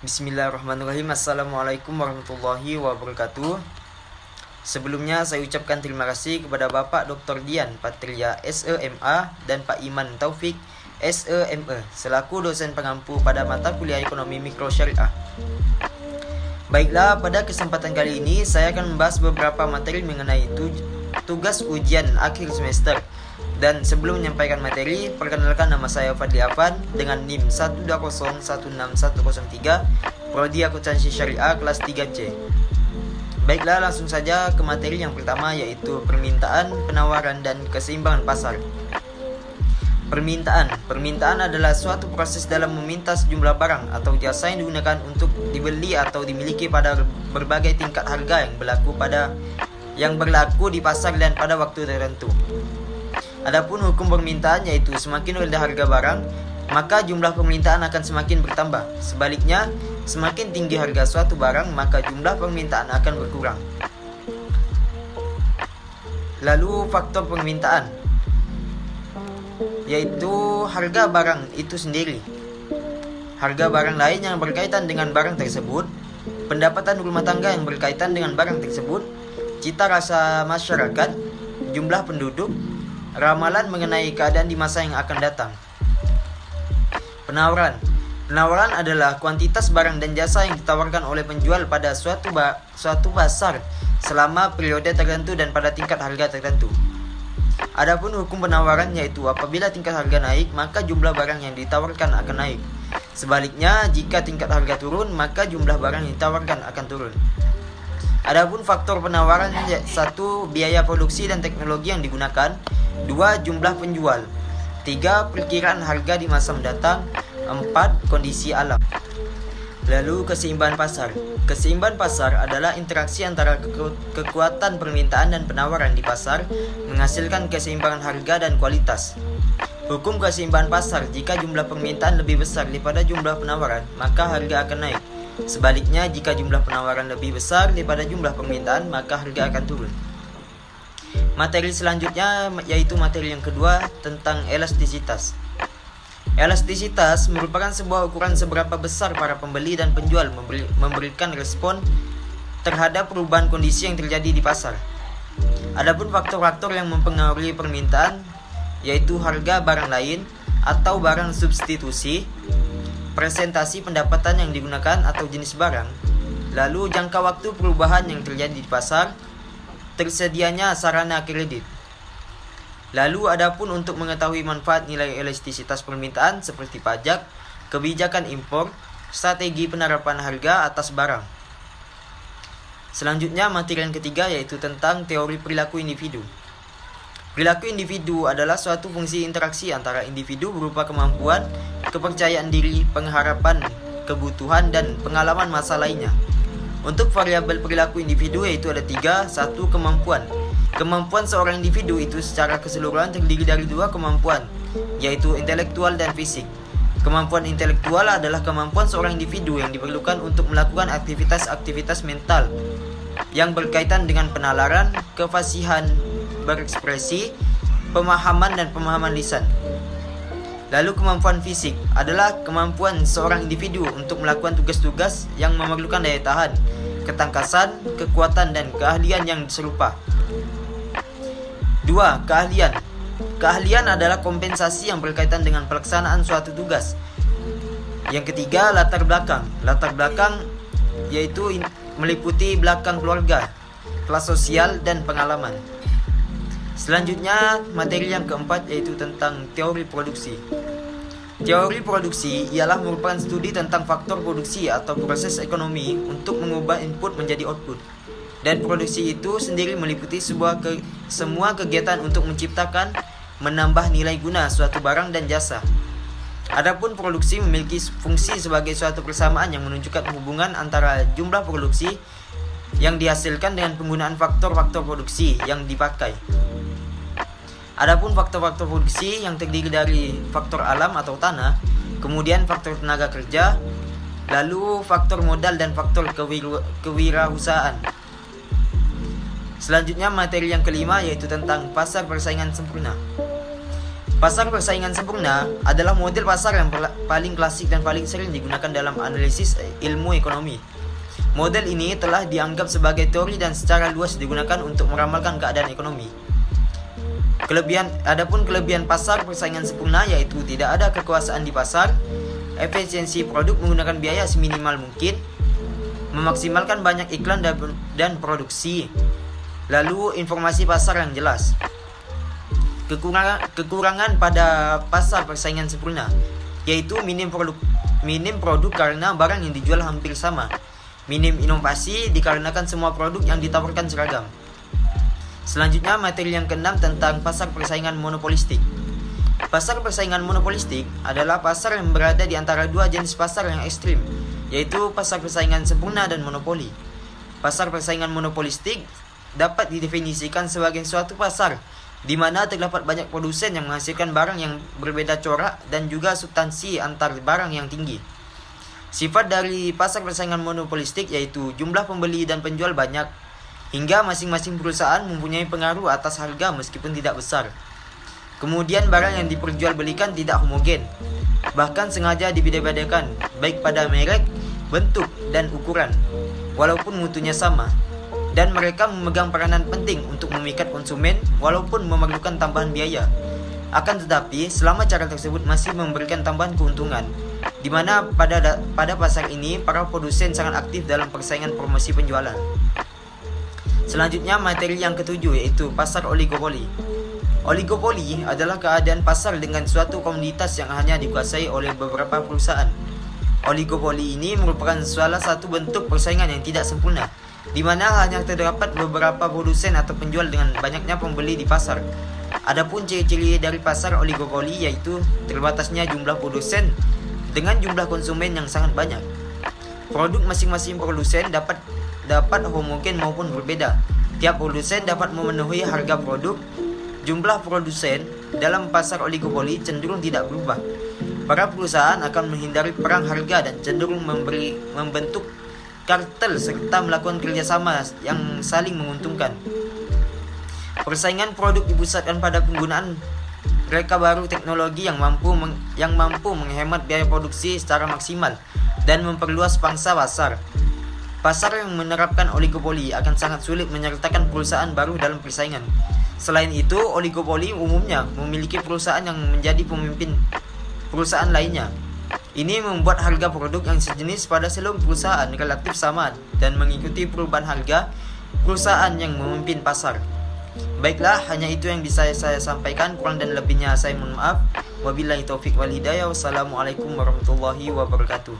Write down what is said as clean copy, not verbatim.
Bismillahirrahmanirrahim. Assalamualaikum warahmatullahi wabarakatuh. Sebelumnya saya ucapkan terima kasih kepada Bapak Dr. Dian Patria SEMA dan Pak Iman Taufik SEME selaku dosen pengampu pada mata kuliah Ekonomi Mikro Syariah. Baiklah, pada kesempatan kali ini saya akan membahas beberapa materi mengenai tugas ujian akhir semester. Dan sebelum menyampaikan materi, perkenalkan nama saya Fadli Afan dengan NIM 120161103, Prodi Akuntansi Syariah kelas 3C. Baiklah, langsung saja ke materi yang pertama, yaitu permintaan, penawaran, dan keseimbangan pasar. Permintaan adalah suatu proses dalam meminta sejumlah barang atau jasa yang digunakan untuk dibeli atau dimiliki pada berbagai tingkat harga yang berlaku di pasar dan pada waktu tertentu. Adapun hukum permintaan yaitu semakin rendah harga barang, maka jumlah permintaan akan semakin bertambah. Sebaliknya, semakin tinggi harga suatu barang, maka jumlah permintaan akan berkurang. Lalu faktor permintaan yaitu harga barang itu sendiri, harga barang lain yang berkaitan dengan barang tersebut, pendapatan rumah tangga yang berkaitan dengan barang tersebut, cita rasa masyarakat, jumlah penduduk, ramalan mengenai keadaan di masa yang akan datang. Penawaran adalah kuantitas barang dan jasa yang ditawarkan oleh penjual pada suatu pasar selama periode tertentu dan pada tingkat harga tertentu. Adapun hukum penawaran yaitu apabila tingkat harga naik, maka jumlah barang yang ditawarkan akan naik. Sebaliknya, jika tingkat harga turun, maka jumlah barang yang ditawarkan akan turun. Adapun faktor penawaran, 1. Biaya produksi dan teknologi yang digunakan. 2. Jumlah penjual. 3. Perkiraan harga di masa mendatang. 4. Kondisi alam. Lalu keseimbangan pasar. Keseimbangan pasar adalah interaksi antara kekuatan permintaan dan penawaran di pasar menghasilkan keseimbangan harga dan kualitas. Hukum keseimbangan pasar, jika jumlah permintaan lebih besar daripada jumlah penawaran, maka harga akan naik. Sebaliknya, jika jumlah penawaran lebih besar daripada jumlah permintaan, maka harga akan turun. Materi selanjutnya yaitu materi yang kedua tentang elastisitas. Elastisitas merupakan sebuah ukuran seberapa besar para pembeli dan penjual memberikan respon terhadap perubahan kondisi yang terjadi di pasar. Adapun faktor-faktor yang mempengaruhi permintaan yaitu harga barang lain atau barang substitusi, presentasi pendapatan yang digunakan atau jenis barang, lalu jangka waktu perubahan yang terjadi di pasar, tersedianya sarana kredit. Lalu adapun untuk mengetahui manfaat nilai elastisitas permintaan seperti pajak, kebijakan impor, strategi penerapan harga atas barang. Selanjutnya materi yang ketiga yaitu tentang teori perilaku individu. Perilaku individu adalah suatu fungsi interaksi antara individu berupa kemampuan, kepercayaan diri, pengharapan, kebutuhan, dan pengalaman masa lainnya. Untuk variabel perilaku individu yaitu ada 3. 1. Kemampuan. Kemampuan seorang individu itu secara keseluruhan terdiri dari 2 kemampuan, yaitu intelektual dan fisik. Kemampuan intelektual adalah kemampuan seorang individu yang diperlukan untuk melakukan aktivitas-aktivitas mental yang berkaitan dengan penalaran, kefasihan berekspresi, pemahaman dan pemahaman lisan. Lalu kemampuan fisik adalah kemampuan seorang individu untuk melakukan tugas-tugas yang memerlukan daya tahan, ketangkasan, kekuatan, dan keahlian yang serupa. 2. Keahlian. Keahlian adalah kompensasi yang berkaitan dengan pelaksanaan suatu tugas. Yang ketiga, latar belakang. Latar belakang yaitu meliputi belakang keluarga, kelas sosial, dan pengalaman. Selanjutnya, materi yang keempat yaitu tentang teori produksi. Teori produksi ialah merupakan studi tentang faktor produksi atau proses ekonomi untuk mengubah input menjadi output. Dan produksi itu sendiri meliputi semua kegiatan untuk menciptakan, menambah nilai guna suatu barang dan jasa. Adapun produksi memiliki fungsi sebagai suatu persamaan yang menunjukkan hubungan antara jumlah produksi yang dihasilkan dengan penggunaan faktor-faktor produksi yang dipakai. Adapun faktor-faktor produksi yang terdiri dari faktor alam atau tanah, kemudian faktor tenaga kerja, lalu faktor modal dan faktor kewirausahaan. Selanjutnya materi yang kelima yaitu tentang pasar persaingan sempurna. Pasar persaingan sempurna adalah model pasar yang paling klasik dan paling sering digunakan dalam analisis ilmu ekonomi. Model ini telah dianggap sebagai teori dan secara luas digunakan untuk meramalkan keadaan ekonomi. Adapun kelebihan pasar persaingan sempurna yaitu tidak ada kekuasaan di pasar, efisiensi produk menggunakan biaya seminimal mungkin, memaksimalkan banyak iklan dan produksi, lalu informasi pasar yang jelas. Kekurangan pada pasar persaingan sempurna yaitu minim produk karena barang yang dijual hampir sama, minim inovasi dikarenakan semua produk yang ditawarkan seragam. Selanjutnya materi yang keenam tentang pasar persaingan monopolistik. Pasar persaingan monopolistik adalah pasar yang berada di antara dua jenis pasar yang ekstrim, yaitu pasar persaingan sempurna dan monopoli. Pasar persaingan monopolistik dapat didefinisikan sebagai suatu pasar di mana terdapat banyak produsen yang menghasilkan barang yang berbeda corak dan juga substansi antar barang yang tinggi. Sifat dari pasar persaingan monopolistik yaitu jumlah pembeli dan penjual banyak, hingga masing-masing perusahaan mempunyai pengaruh atas harga meskipun tidak besar. Kemudian barang yang diperjualbelikan tidak homogen, bahkan sengaja dibeda-bedakan baik pada merek, bentuk, dan ukuran, walaupun mutunya sama. Dan mereka memegang peranan penting untuk memikat konsumen walaupun memerlukan tambahan biaya. Akan tetapi, selama cara tersebut masih memberikan tambahan keuntungan, di mana pada pasar ini para produsen sangat aktif dalam persaingan promosi penjualan. Selanjutnya materi yang ketujuh yaitu pasar oligopoli. Oligopoli adalah keadaan pasar dengan suatu komoditas yang hanya dikuasai oleh beberapa perusahaan. Oligopoli ini merupakan salah satu bentuk persaingan yang tidak sempurna, di mana hanya terdapat beberapa produsen atau penjual dengan banyaknya pembeli di pasar. Adapun ciri-ciri dari pasar oligopoli yaitu terbatasnya jumlah produsen dengan jumlah konsumen yang sangat banyak. Produk masing-masing produsen dapat homogen maupun berbeda. Tiap produsen dapat memenuhi harga produk. Jumlah produsen dalam pasar oligopoli cenderung tidak berubah. Para perusahaan akan menghindari perang harga dan cenderung membentuk kartel serta melakukan kerjasama yang saling menguntungkan. Persaingan produk dipusatkan pada penggunaan reka baru teknologi yang mampu menghemat biaya produksi secara maksimal dan memperluas pangsa pasar. Pasar yang menerapkan oligopoli akan sangat sulit menyertakan perusahaan baru dalam persaingan. Selain itu, oligopoli umumnya memiliki perusahaan yang menjadi pemimpin perusahaan lainnya. Ini membuat harga produk yang sejenis pada seluruh perusahaan relatif sama dan mengikuti perubahan harga perusahaan yang memimpin pasar. Baiklah, hanya itu yang bisa saya sampaikan. Kurang dan lebihnya saya mohon maaf. Wabillahi taufik wal hidayah. Wassalamualaikum warahmatullahi wabarakatuh.